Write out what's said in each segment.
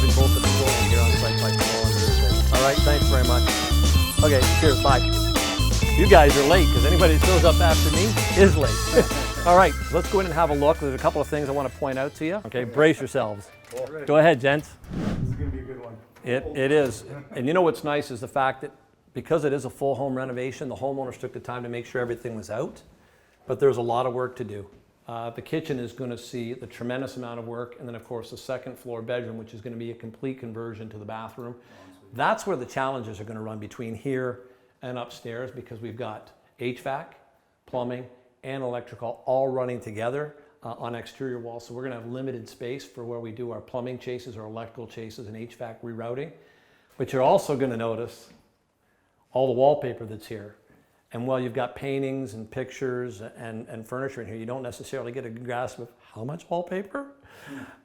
having both of you over here on site by tomorrow on Thursday. All right, thanks very much. Okay, cheers, bye. You guys are late because anybody that shows up after me is late. All right, let's go in and have a look. There's a couple of things I want to point out to you. Okay, brace yourselves. Go ahead, gents. This is going to be a good one. It is. And you know what's nice is the fact that because it is a full home renovation, the homeowners took the time to make sure everything was out, but there's a lot of work to do. The kitchen is going to see the tremendous amount of work, and then of course the second floor bedroom, which is going to be a complete conversion to the bathroom. That's where the challenges are going to run between here and upstairs, because we've got HVAC, plumbing, and electrical all running together on exterior walls. So we're going to have limited space for where we do our plumbing chases, our electrical chases, and HVAC rerouting. But you're also going to notice all the wallpaper that's here. And while you've got paintings and pictures and furniture in here, you don't necessarily get a grasp of how much wallpaper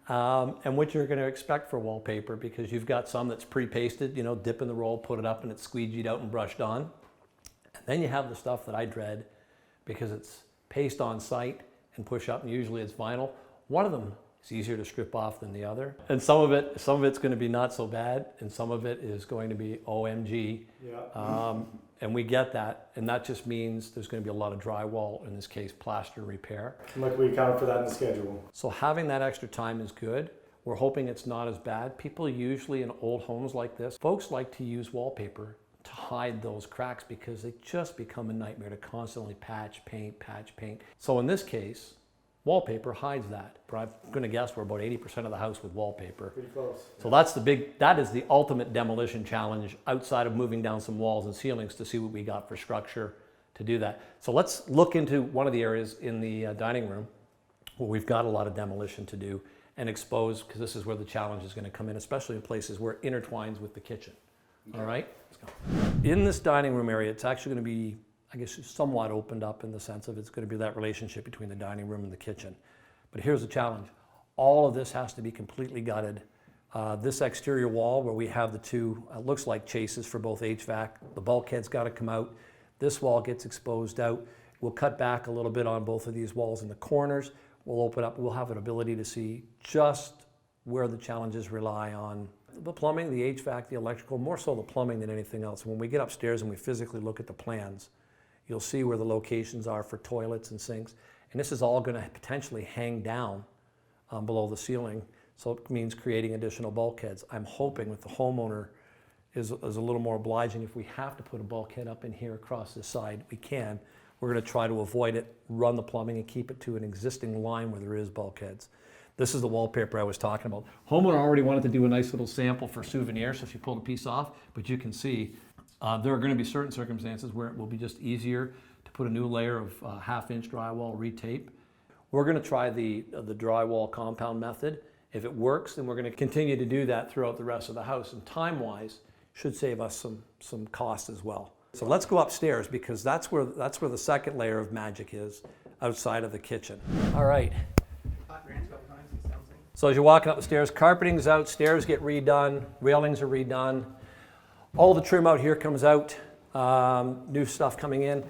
and what you're going to expect for wallpaper, because you've got some that's pre-pasted, you know, dip in the roll, put it up, and it's squeegeed out and brushed on. And then you have the stuff that I dread because it's paste on site and push up, and usually it's vinyl. One of them is easier to strip off than the other. And some of it's going to be not so bad, and some of it is going to be OMG. Yeah. And we get that, and that just means there's going to be a lot of drywall, in this case, plaster repair. Like we accounted for that in the schedule. So having that extra time is good. We're hoping it's not as bad. People usually in old homes like this, folks like to use wallpaper to hide those cracks because they just become a nightmare to constantly patch, paint. So in this case, wallpaper hides that. I'm going to guess we're about 80% of the house with wallpaper. Pretty close. So that is the ultimate demolition challenge outside of moving down some walls and ceilings to see what we got for structure to do that. So let's look into one of the areas in the dining room where we've got a lot of demolition to do and expose, because this is where the challenge is going to come in, especially in places where it intertwines with the kitchen. Okay. All right, let's go. In this dining room area, it's actually going to be, I guess, somewhat opened up in the sense of it's going to be that relationship between the dining room and the kitchen. But here's the challenge. All of this has to be completely gutted. This exterior wall where we have the two, looks like chases for both HVAC, the bulkhead's got to come out. This wall gets exposed out. We'll cut back a little bit on both of these walls in the corners. We'll open up, we'll have an ability to see just where the challenges rely on the plumbing, the HVAC, the electrical, more so the plumbing than anything else. When we get upstairs and we physically look at the plans, you'll see where the locations are for toilets and sinks. And this is all going to potentially hang down below the ceiling. So it means creating additional bulkheads. I'm hoping that the homeowner is a little more obliging. If we have to put a bulkhead up in here across this side, we can. We're going to try to avoid it, run the plumbing, and keep it to an existing line where there is bulkheads. This is the wallpaper I was talking about. Homeowner already wanted to do a nice little sample for souvenir, so she pulled a piece off, but you can see there are going to be certain circumstances where it will be just easier to put a new layer of half-inch drywall, retape. We're going to try the drywall compound method. If it works, then we're going to continue to do that throughout the rest of the house, and time-wise should save us some cost as well. So let's go upstairs, because that's where the second layer of magic is, outside of the kitchen. All right. So as you're walking up the stairs, carpeting's out, stairs get redone, railings are redone. All the trim out here comes out, new stuff coming in.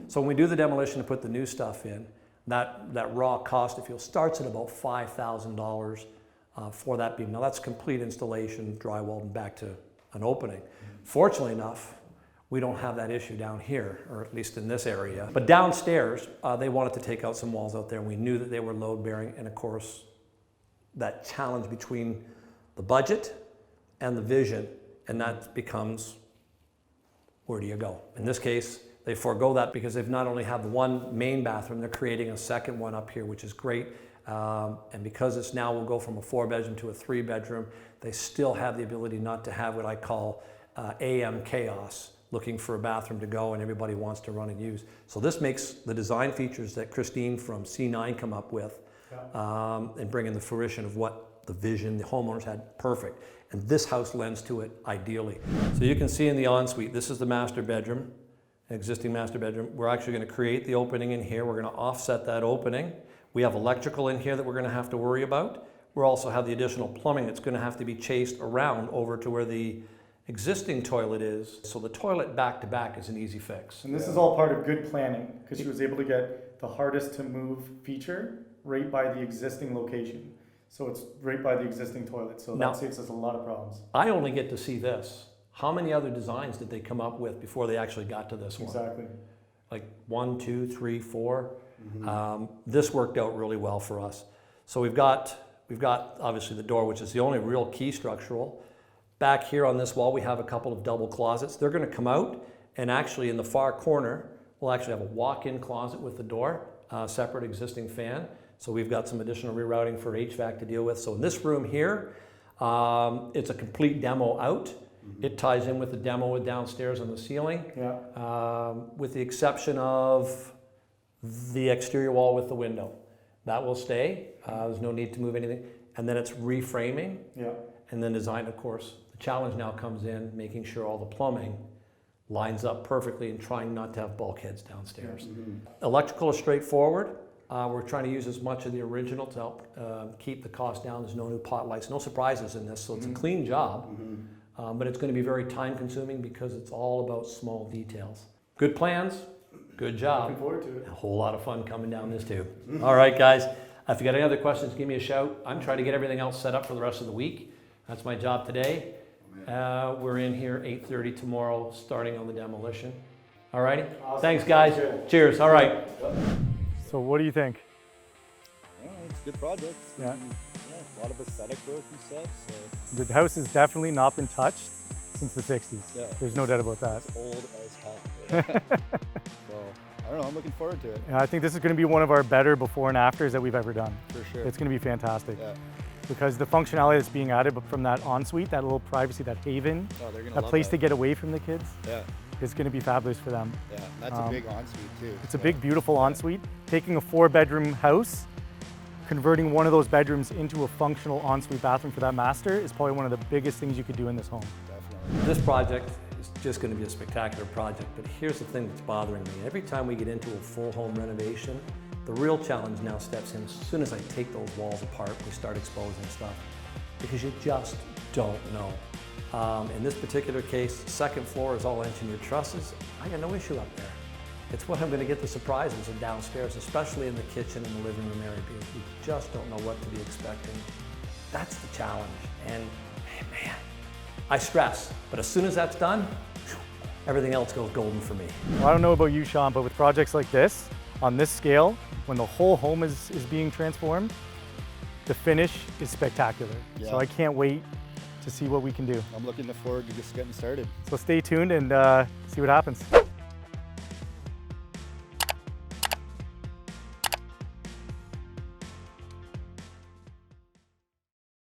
So when we do the demolition to put the new stuff in, that raw cost, if you will, starts at about $5,000 for that beam. Now that's complete installation, drywall, and back to an opening. Fortunately enough, we don't have that issue down here, or at least in this area. But downstairs, they wanted to take out some walls out there, and we knew that they were load bearing, and of course, that challenge between the budget and the vision, and that becomes, where do you go? In this case, they forego that because they've not only have one main bathroom, they're creating a second one up here, which is great. And because it's now will go from a 4-bedroom to a 3-bedroom, they still have the ability not to have what I call AM chaos, looking for a bathroom to go and everybody wants to run and use. So this makes the design features that Christine from C9 come up with and bring in the fruition of what the vision the homeowners had perfect. And this house lends to it ideally. So you can see in the ensuite, this is the master bedroom, an existing master bedroom. We're actually going to create the opening in here. We're going to offset that opening. We have electrical in here that we're going to have to worry about. We'll also have the additional plumbing that's going to have to be chased around over to where the existing toilet is. So the toilet back to back is an easy fix. And this is all part of good planning, because she was able to get the hardest to move feature right by the existing location. So it's right by the existing toilet, so Now- that saves us a lot of problems. I only get to see this. How many other designs did they come up with before they actually got to this one? Exactly. Like 1, 2, 3, 4. This worked out really well for us. So we've got obviously the door, which is the only real key structural. Back here on this wall, we have a couple of double closets. They're going to come out, and actually in the far corner, we'll actually have a walk-in closet with the door, separate existing fan. So we've got some additional rerouting for HVAC to deal with. So in this room here, it's a complete demo out. It ties in with the demo downstairs on the ceiling, Yeah. with the exception of the exterior wall with the window. That will stay. There's no need to move anything. And then it's reframing Yeah. and then design, of course. The challenge now comes in making sure all the plumbing lines up perfectly and trying not to have bulkheads downstairs. Electrical is straightforward. We're trying to use as much of the original to help keep the cost down. There's no new pot lights, no surprises in this, so it's a clean job. But it's going to be very time consuming because it's all about small details. Good plans, good job. Looking forward to it. A whole lot of fun coming down this tube. All right, guys. If you got any other questions, give me a shout. I'm trying to get everything else set up for the rest of the week. That's my job today. We're in here 8:30 tomorrow, starting on the demolition. All righty. Awesome. Thanks, guys. Good. Cheers. All right. So what do you think? Yeah, it's a good project. Yeah. A lot of aesthetic work and stuff. So The house has definitely not been touched since the 60s. yeah, There's no doubt about that. it's old as hell. Yeah. So I don't know. I'm looking forward to it And I think this is going to be one of our better before and afters that we've ever done. for sure. It's going to be fantastic Yeah. because the functionality that's being added from that ensuite, that little privacy, that haven, Oh, they're gonna that love place that. to get away from the kids, Yeah. is going to be fabulous for them. Yeah. That's a big ensuite too. It's a big, beautiful ensuite. Taking a 4-bedroom house, converting one of those bedrooms into a functional ensuite bathroom for that master is probably one of the biggest things you could do in this home. Definitely. This project is just going to be a spectacular project, but here's the thing that's bothering me. Every time we get into a full home renovation, the real challenge now steps in as soon as I take those walls apart, we start exposing stuff, because you just don't know. In this particular case, second floor is all engineered trusses. I got no issue up there. It's when I'm going to get the surprises of downstairs, especially in the kitchen and the living room area, because we just don't know what to be expecting. That's the challenge, and man, I stress, but as soon as that's done, everything else goes golden for me. Well, I don't know about you, Sean, but with projects like this, on this scale, when the whole home is being transformed, the finish is spectacular. Yeah. So I can't wait to see what we can do. I'm looking forward to just getting started. So stay tuned and see what happens.